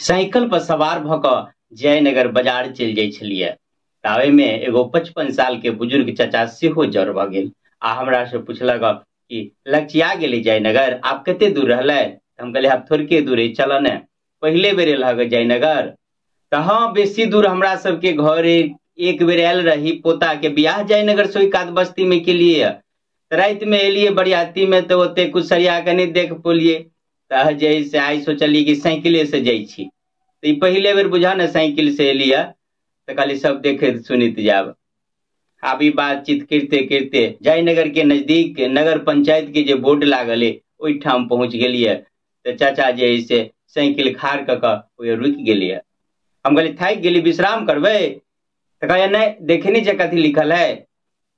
Cycle पर सवार भ क जयनगर बाजार चलि जाइ छलियै। तावे में एगो 55 साल के बुजुर्ग चाचा सेहो जड़ भ गेल आ हमरा से पूछलक कि लचिया गेली जयनगर, आप कते दूर रहले? हम कहले आप थोड़के दूर है, चल ने पहले बेर एलह जयनगर। तो हाँ, बेसी दूर हमरा सबके घर एक बेर आयल रही, पोता के बियाह जयनगर से कात बस्ती में केलिए। रात में एलिए बरियाती में तो ओते कुछ सरिया के नहीं देख पोलिए, तो जैसे आई सोचलिए कि साइकिले से जाइ छी। तो पहले बेर बुझा न साइकिल से एलिए, तो खाली सब देखे सुनित जाब। अभी बातचीत करते करते जयनगर के नजदीक नगर पंचायत के जो बोर्ड लागल है ओहि ठाम पहुंच गेलिए। तो चाचा जे से साइकिल खाड़ क रुक गेलिए। हम कहलिए थाक गेली, विश्राम करबे? तो कहे नहीं, देखनी जे कथी लिखल है,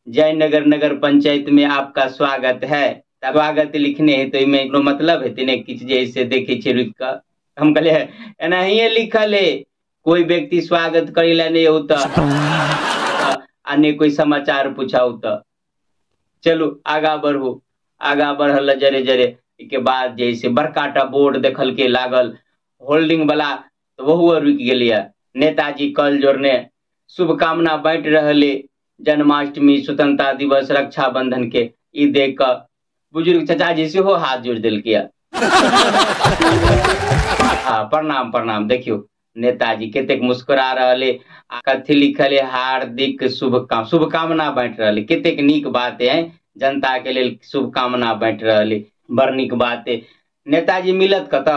जयनगर नगर पंचायत में आपका स्वागत है। स्वागत लिखने है तो इमे कोनो मतलब है तेने किछ जैसे देखे छे रुक क। हम कहले एनाहिए लिखल है, कोई व्यक्ति स्वागत करेला नहीं हो तो आने कोई समाचार पूछाऊ तो चलू आगा बढ़ू। आगा बढ़ल जरे जरे के बाद जैसे बड़काटा बोर्ड देखल के लागल होल्डिंग वाला, तो वहु रुक गेलिए। नेताजी कल जोड़ने शुभकामना बांट रहे जन्माष्टमी, स्वतंत्रता दिवस, रक्षाबंधन के। ई देख कर बुजुर्ग चाचा जी से हो हाथ जोड़ दिल किया। प्रणाम प्रणाम। देखियो नेताजी केतेक मुस्कुरा रहे, कथी लिखल है, हार्दिक शुभकामना बांट रहे। केतेक नीक बात है, जनता के लिए शुभकामना बांट रहे, बड़ नीक बात है। नेताजी मिलत कत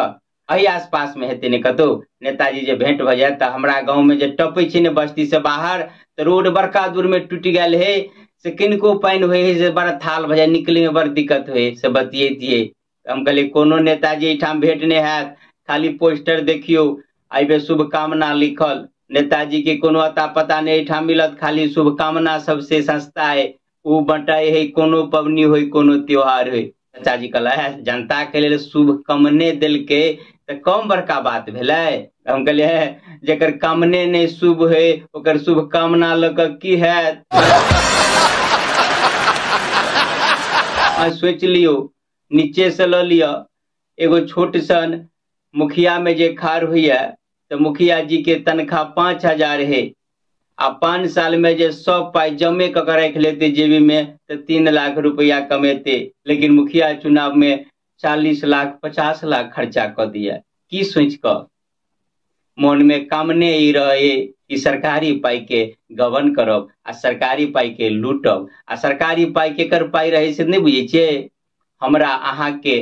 अही आसपास में हेते ने कतो। नेताजी जे भेंट भ जाए तो हमरा गांव में जे टपे छे ने बस्ती से बाहर, तो रोड बड़का दूर में टूट गल है, से किनको पानी हुए है से बड़ा थाल भ जाए, निकले में बड़ दिक्कत हुए से बतिये। हम कहले कोनो नेताजी ठाम भेंट नहीं हैत, खाली पोस्टर देखियो आइबे शुभकामना लिखल। नेताजी के कोनो अता पता नहीं ठाम मिलत, खाली शुभकामना सबसे सस्ता है, उ बटाई है, कोनो पवनी हो कोनो त्योहार हो। चाचा जी कहला है जनता के लिए शुभकामने दिल के तो कम बड़का बात भेलै। हम कहले है जेकर कामने नहीं शुभ है ओकर शुभकामना लक की हैत। सोच लियो, नीचे से ल लियो एगो छोट सन मुखिया में जे खार हुई, तो मुखिया जी के तनख्वाह 5,000 है, आ 5 साल में जे सब पाई जमे कर रख लेते जेबी में तो 3 लाख रुपया कमेते। लेकिन मुखिया चुनाव में 40 लाख 50 लाख खर्चा कर दिया। की सोच कर मन में कामने ही रहे कि सरकारी पाई के गबन करब आ सरकारी पाई के लूटब। आ सरकारी पाई के कर पाई रहे से नहीं बुझे छे, हमरा अहाँ के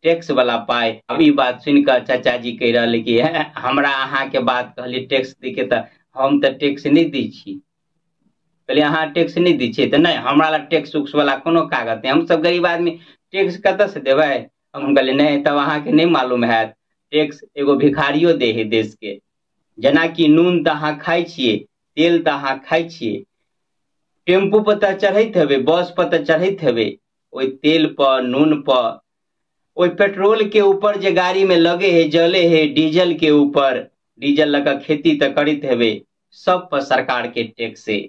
टैक्स वाला पाई। अब ई बात सुनकर चाचा जी कह रहे कि हमरा अहाँ के बात कहली टैक्स दी के, तो हम तो टैक्स नहीं दी छी। कहलिए अहाँ टैक्स नहीं दी छी तो नहीं, हमारा टैक्स उक्स वाला कोनो कागज नहीं, हम सब गरीब आदमी टैक्स कत से देवे। हम कहलिए नहीं, तब अहाँ के नहीं मालूम है, टैक्स एगो भिखारियो दे है देश के। जना कि नून तो अहाँ खाई छिए, तेल तो अहाँ खाई छिए, टेम्पू पर तो चढ़त हेबे, बस पर तो चढ़त हेबे, ओई तेल पर नून पर ओई पेट्रोल के ऊपर जे गाड़ी में लगे है जले है, डीजल के ऊपर डीजल लगा खेती तो करित हेबे, सब पर सरकार के टैक्स है।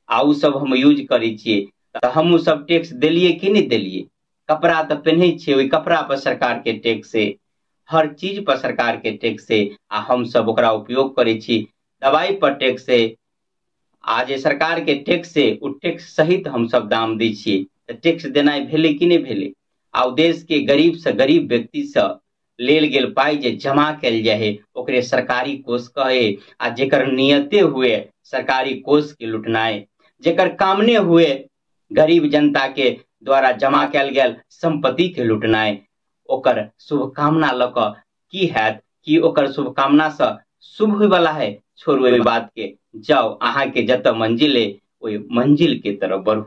आउ सब हम यूज करी छिए तो हम सब टैक्स दिलिए कि नहीं दिलिए। कपड़ा तो पहने छे, ओई कपड़ा पर सरकार के टैक्स है, हर चीज पर सरकार के टैक्स है, आ हम सब ओकरा उपयोग करे छी। दवाई पर टैक्स है, आज सरकार के टैक्स है, उ टैक्स सहित हम सब दाम दी छिए। तो टैक्स देना भेले कि नहीं भेले। आ देश के गरीब से गरीब व्यक्ति से लेल गेल पाई जे जमा कैल जाए है ओकरे सरकारी कोष कहे। आ जेकर नियते हुए सरकारी कोष के लुटनाए, जेकर कामने हुए गरीब जनता के द्वारा जमा कैल गेल संपत्ति के लुटनाए, ओकर शुभकामना लक की हैत कि ओकर शुभकामना से शुभ होय वाला है। छोड़ू बात के, जाओ अहाँ के जत मंजिल है ओई मंजिल के तरफ बढ़ू।